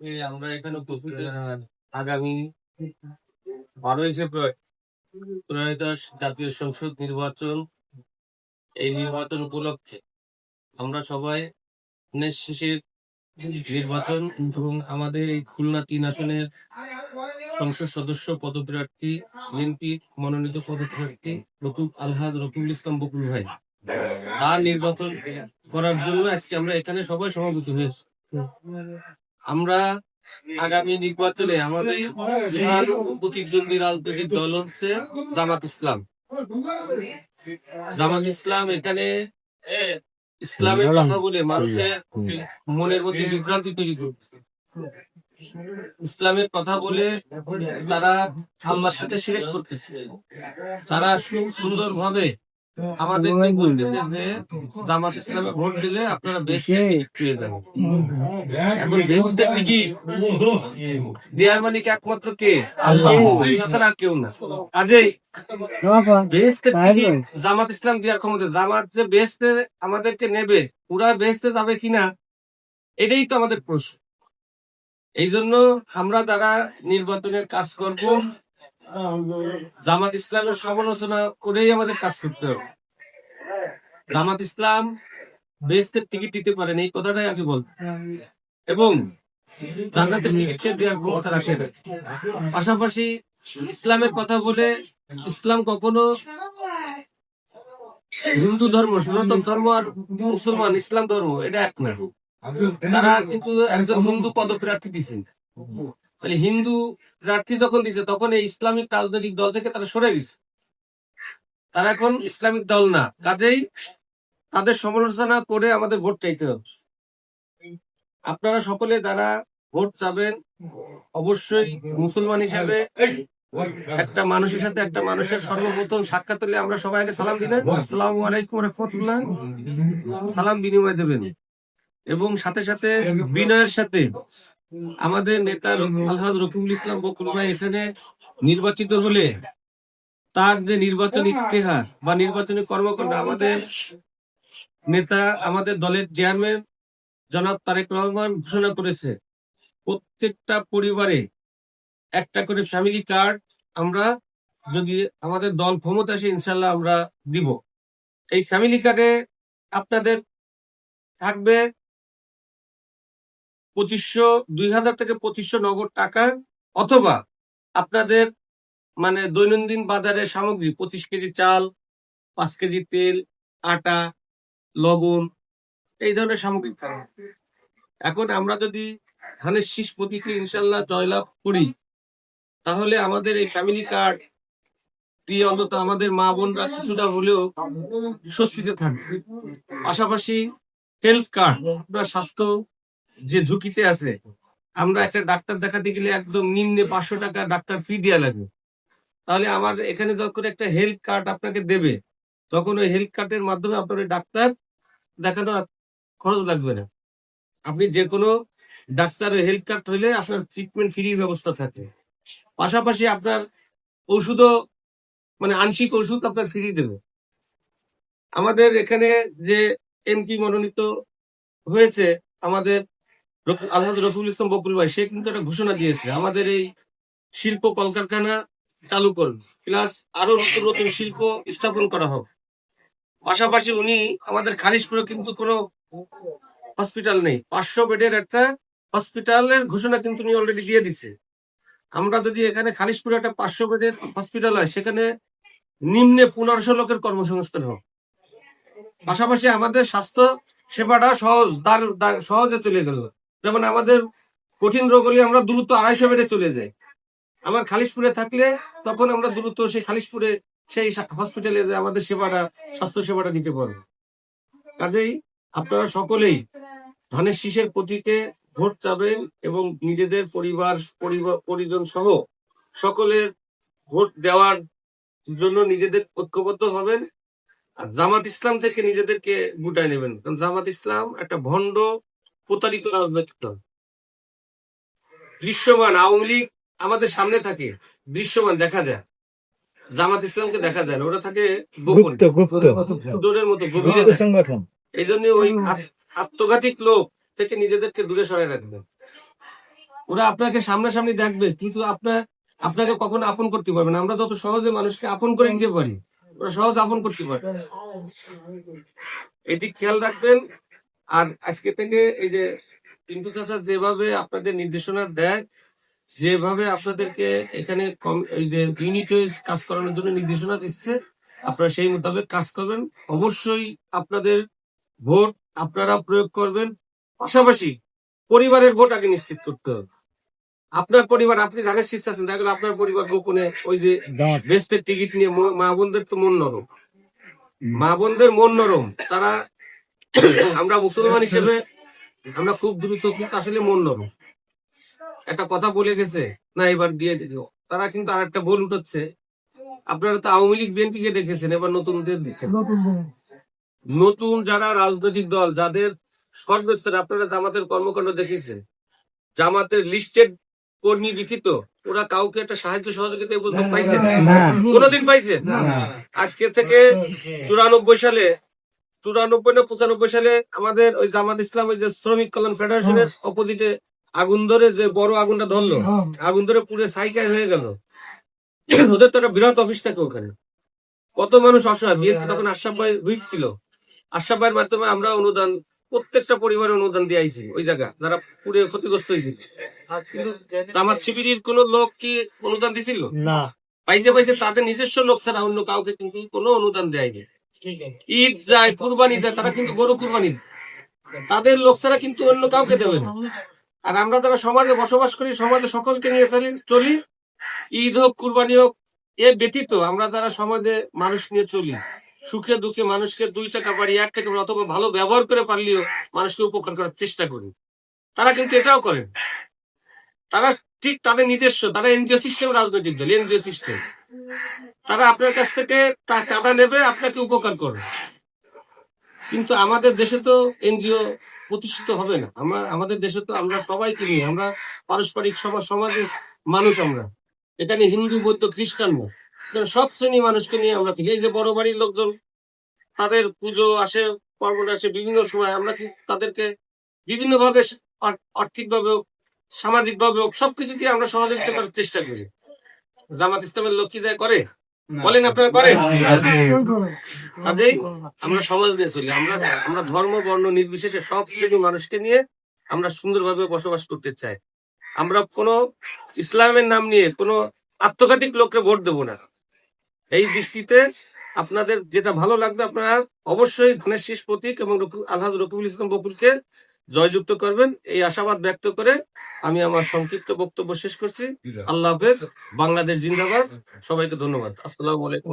আমরা এখানে উপস্থিত আগামী 12 ফেব্রুয়ারি ত্রয়োদশ জাতীয় সংসদ নির্বাচন। এই নির্বাচন উপলক্ষে আমরা সবাই শেষের নির্বাচন এবং আমাদের এই খুলনা 3 আসনের সংসদ সদস্য পদপ্রার্থী বিএনপি মনোনীত পদপ্রার্থী আলহাজ রকিবুল ইসলাম বকুল ভাই তার নির্বাচন করার জন্য আজকে আমরা এখানে সবাই সমাবেত হয়েছি। আমরা আগামী নির্বাচনে আমাদের প্রতিদ্বন্দ্বী রাজনৈতিক দল হচ্ছে জামাত ইসলাম। জামাত ইসলাম এখানে ইসলামের কথা বলে মানুষের মনের মধ্যে বিভ্রান্তি তৈরি করছে। ইসলামের কথা বলে তারা আল্লাহর সাথে শিরক করতেছে। তারা সুন্দর ভাবে আমাদের যে জামাত ইসলামে ভোট দিলে আপনারা বেশি পেয়ে যাবেন। দেয়ার মানে কি একমাত্র কে? আল্লাহ, তাছাড়া কেউ না। কাজেই জামাত ইসলাম দেওয়ার ক্ষমতা, জামাত যে বেহেশতে আমাদেরকে নেবে, পুরা বেহেশতে যাবে কিনা এটাই তো আমাদের প্রশ্ন। এই জন্য আমরা তারা নির্বাচনের কাজ করব, জামাত ইসলামের সমালোচনা করেই আমাদের কাজ করতে হবে। জামাত ইসলাম বেহেশতের টিকিট দিতে পারেন, এই কথাটাই আগে বল, এবং জান্নাতের টিকিট দেওয়ার ক্ষমতা রাখে। পাশাপাশি ইসলামের কথা বলে ইসলাম কখনো হিন্দু ধর্ম, সনাতন ধর্ম আর মুসলমান ইসলাম ধর্ম এটা এক না। তারা কিন্তু একজন হিন্দু পদপ্রার্থী দিচ্ছেন, মানে হিন্দু প্রার্থী যখন দিছে তখন এই ইসলামিক রাজনৈতিক দল থেকে তারা সরে গেছে। তারা এখন ইসলামিক দল না, কাজেই তাদের সমালোচনা করে আমাদের ভোট চাইতে হবে। আপনারা সকলে যারা ভোট চাবেন অবশ্যই মুসলমান হিসাবে একটা মানুষের সাথে একটা মানুষের সর্বপ্রথম সাক্ষাৎ হলে আমরা সবাই আগে সালাম দিই না, আসসালামু আলাইকুম রাহমাতুল্লাহ, সালাম বিনিময় দেবেন। এবং সাথে সাথে বিনয়ের সাথে আমাদের নেতা আলহাজ রকিবুল ইসলাম বকুল ভাই এখানে নির্বাচিত হলে তার যে নির্বাচনী ইস্তেহার বা নির্বাচনী কর্মকাণ্ড, আমাদের নেতা আমাদের দলের চেয়ারম্যান জনাব তারেক রহমান ঘোষণা করেছে প্রত্যেকটা পরিবারে একটা করে ফ্যামিলি কার্ড আমরা, যদি আমাদের দল ক্ষমতা আসে ইনশাল্লাহ আমরা দিব। এই ফ্যামিলি কার্ডে আপনাদের থাকবে 2000 থেকে 2500 নগদ টাকা, অথবা আপনাদের মানে দৈনন্দিন বাজারের সামগ্রী 25 কেজি চাল, 5 কেজি তেল, আটা, লবণ, এই ধরনের সামগ্রী থাকবে। এখন আমরা যদি ধানের শীষ প্রতীকে ইনশাল্লাহ জয়লাভ করি, তাহলে আমাদের এই ফ্যামিলি কার্ড দিয়ে অন্তত আমাদের মা বোনরা কিছুটা হলেও স্বস্তিতে থাকবে। পাশাপাশি হেলথ কার্ড, স্বাস্থ্য যে ঝুঁকিতে আছে, আমরা একটা ডাক্তার দেখাতে গেলে একদম নিম্নে 500 টাকা ডাক্তার ফি দেওয়া লাগবে। তাহলে আমার এখানে যখন একটা হেলথ কার্ড আপনাকে দেবে, তখন ওই হেলথ কার্ডের মাধ্যমে আপনার ডাক্তার দেখানো খরচ লাগবে না। আপনি যে কোনো ডাক্তার হেলথ কার্ড হইলে আপনার ট্রিটমেন্ট ফ্রি ব্যবস্থা থাকে। পাশাপাশি আপনার ওষুধও মানে আংশিক ওষুধ আপনার ফ্রি দেবে। আমাদের এখানে যে এমপি মনোনীত হয়েছে আমাদের আলহাজ রকিবুল ইসলাম বকুল ভাই, সে কিন্তু একটা ঘোষণা দিয়েছে আমাদের এই শিল্প কলকারখানা চালু করবে, প্লাস আরো নতুন নতুন শিল্প স্থাপন করা হবে। পাশাপাশি উনি আমাদের খালিশপুরে কিন্তু কোনো হসপিটাল নেই, 500 বেডের একটা হসপিটালের ঘোষণা কিন্তু উনি অলরেডি দিয়ে দিছে। আমরা যদি এখানে খালিশপুরে একটা 500 বেডের হসপিটাল হয়, সেখানে নিম্নে 1500 লোকের কর্মসংস্থান হবে। পাশাপাশি আমাদের স্বাস্থ্য সেবাটা সহজে চলে গেল। যেমন আমাদের কঠিন রোগ হলে আমরা দ্রুত 250 বেডে চলে যাই, আমার খালিশপুরে থাকলে তখন আমরা দ্রুত সেই খালিশপুরে সেই হসপিটালে আমাদের সেবাটা, স্বাস্থ্য সেবাটা নিতে পারবো। কাজেই আপনারা সকলেই ধানের শীষের প্রতীকে ভোট চাবেন এবং নিজেদের পরিজন সহ সকলের ভোট দেওয়ার জন্য নিজেদের ঐক্যবদ্ধ হবেন। আর জামাত ইসলাম থেকে নিজেদেরকে গুটায় নেবেন, কারণ জামাত ইসলাম একটা ভণ্ড প্রতারিত রাজনৈতিক দল। দৃশ্যমান আওয়ামী লীগ আমাদের সামনে থাকে, দৃশ্যমান দেখা যায়, জামাত ইসলামকে দেখা যায় না, ওরা থাকে মতো গভীরে সংগঠন। এই জন্য ওই আত্মঘাতিক লোক থেকে নিজেদেরকে দূরে সরাই রাখবেন। ওরা আপনাকে সামনাসামনি দেখবে, কিন্তু আপনাকে কখনো আপন করতে পারবে না। আমরা যত সহজে মানুষকে আপন করে নিতে পারি, ওরা সহজে আপন করতে পারে। এটি খেয়াল রাখবেন। আর আজকে থেকে এই যে পিন্টু চাচা যেভাবে আপনাদের নির্দেশনা দেয়, যেভাবে আপনাদেরকে এখানে এই যে ইউনিট ওয়াইজ কাজ করানোর জন্য নির্দেশনা দিচ্ছে, আপনারা সেই মোতাবেক কাজ করবেন। অবশ্যই আপনাদের ভোট আপনারা প্রয়োগ করবেন। পাশাপাশি পরিবারের ভোট আগে নিশ্চিত করতে হবে। আপনার পরিবার, আপনি ধানের শীর্ষে আছেন, দেখা গেল আপনার পরিবার গোপনে ওই যে বেস্টের টিকিট নিয়ে, মা বোনদের তো মন নরম, মা বোনদের মন নরম, তারা আমরা মুসলমান হিসেবে আমরা খুব দ্রুত, কিন্তু আসলে মন নরম একটা কথা বলে গেছে না, এবার দিয়ে দিল। তারা কিন্তু আর একটা ভুল উঠছে, আপনারা তো আওয়ামী লীগ বিএনপি কে দেখেছেন, এবার নতুনদের দেখেন। নতুন যারা রাজনৈতিক দল, যাদের সর্বস্তরে আপনারা জামাতের কর্মকাণ্ড দেখেছেন, জামাতের লিস্টেড কর্মী লিখিত, ওরা কাউকে একটা সাহায্য সহযোগিতা পাইছে? কোনোদিন পাইছে? আজকে থেকে 94 সালে, 94 না 95 সালে আমাদের ওই জামাত ইসলাম, ওই যে শ্রমিক কল্যাণ ফেডারেশনের অপোজিটে আগুন ধরে, যে বড় আগুনটা ধরলো, আগুন ধরে পুরো সাইকেল হয়ে গেল। ওদের তো একটা বিরাট অফিস থাকে ওখানে, কত মানুষ অসহায়। বিএনপি তখন আশরাফ ভাই হুইপ ছিল, আশরাফ ভাইয়ের মাধ্যমে আমরা অনুদান, প্রত্যেকটা পরিবারে অনুদান দিয়ে আইছি ওই জায়গা যারা পুরো ক্ষতিগ্রস্ত হয়েছিল। কিন্তু জামাত শিবিরের কোন লোক কি অনুদান দিছিল? না। পাইছে তাদের নিজস্ব লোক ছাড়া অন্য কাউকে কিন্তু কোনো অনুদান দেয়নি। ঈদ যায়, কুরবানি দেয়, তারা কিন্তু গরু কুরবানি দেয়, তাদের লোক ছাড়া কিন্তু অন্য কাউকে দেবে না। আর আমরা যারা সমাজে বসবাস করি, সমাজে সকলকে নিয়ে চলি, ঈদ হোক কুরবানি হোক, এ ব্যতীত আমরা যারা সমাজে মানুষ নিয়ে চলি, সুখে দুঃখে মানুষকে 2 টাকা পারি, 1 টাকা পারি, অথবা ভালো ব্যবহার করে পারলেও মানুষকে উপকার করার চেষ্টা করি। তারা কিন্তু এটাও করেন। তারা ঠিক তাদের নিজস্ব, তারা এনজিও সিস্টেম, রাজনৈতিক দল এনজিও সিস্টেম, তারা আপনার কাছ থেকে চাঁদা নেবে, আপনাকে উপকার করবে। কিন্তু আমাদের দেশে তো এনজিও প্রতিষ্ঠিত হবে না। আমাদের দেশে তো আমরা সবাইকে নিয়ে, আমরা পারস্পরিক সমাজের মানুষ, আমরা এখানে হিন্দু বৌদ্ধ খ্রিস্টান না, সব শ্রেণী মানুষকে নিয়ে আমরা থাকি। এই যে বড় বাড়ির লোকজন, তাদের পুজো আসে, পার্বণ আসে, বিভিন্ন সময় আমরা তাদেরকে বিভিন্ন ভাবে, আর্থিক ভাবে হোক, সামাজিক ভাবে হোক, সবকিছু দিয়ে আমরা সহযোগিতা করার চেষ্টা করি। জামাত ইসলামের লোক কি দেয় করে? বলেন আপনারা করেন? কাজেই আমরা সমাজ নিয়ে চলি, আমরা ধর্ম বর্ণ নির্বিশেষে সব শ্রেণী মানুষকে নিয়ে আমরা সুন্দরভাবে বসবাস করতে চাই। আমরা কোনো ইসলামের নাম নিয়ে কোনো আত্মঘাতিক লোককে ভোট দেবো না। এই দৃষ্টিতে আপনাদের যেটা ভালো লাগবে, আপনারা অবশ্যই ধানের শীষ প্রতীক এবং আলহাজ রকিবুল ইসলাম বকুলকে জয়যুক্ত করবেন, এই আশাবাদ ব্যক্ত করে আমি আমার সংক্ষিপ্ত বক্তব্য শেষ করছি। আল্লাহ হাফেজ। বাংলাদেশ জিন্দাবাদ। সবাইকে ধন্যবাদ। আসসালামু আলাইকুম।